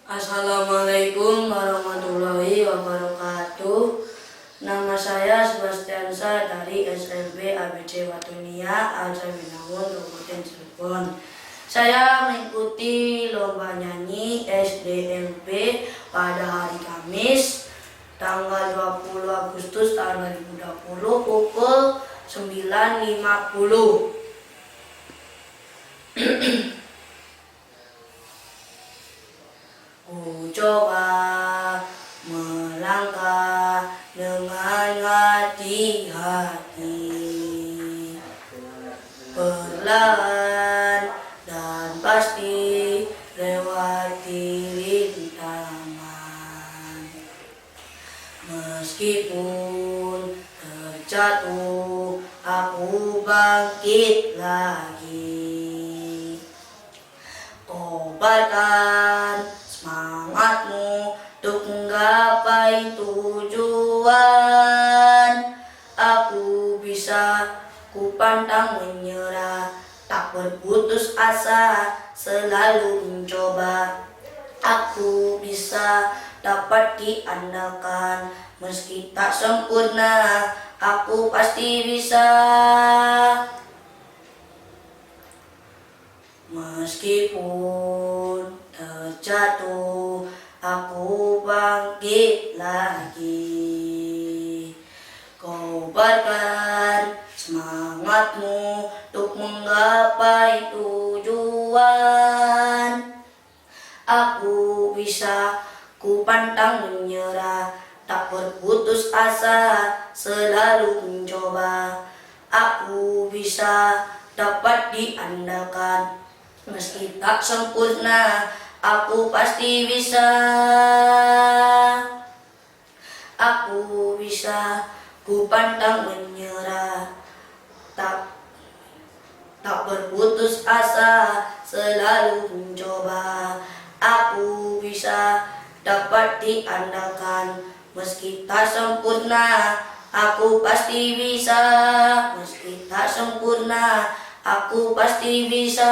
Assalamualaikum warahmatullahi wabarakatuh. Nama saya Sebastiansa dari SLB ABC Watunia Al-Sabinaun, Kabupaten Cirebon. Saya mengikuti lomba nyanyi SDLB pada hari Kamis tanggal 20 Agustus tahun 2020 pukul 9.50. Ku coba melangkah dengan hati-hati, perlahan dan pasti lewati rintangan. Meskipun terjatuh, aku bangkit lagi. Kobarkan semangatmu untuk menggapai tujuan. Aku bisa, ku pantang menyerah, tak berputus asa, selalu mencoba. Aku bisa, dapat diandalkan, meski tak sempurna, aku pasti bisa. Meskipun terjatuh, aku bangkit lagi. Kobarkan semangatmu untuk menggapai tujuan. Aku bisa, ku pantang menyerah, tak berputus asa, selalu mencoba. Aku bisa, dapat diandalkan, meski tak sempurna, aku pasti bisa. Aku bisa, ku pantang menyerah, tak berputus asa, selalu mencoba. Aku bisa, dapat diandalkan, meski tak sempurna, aku pasti bisa. Meski tak sempurna, aku pasti bisa.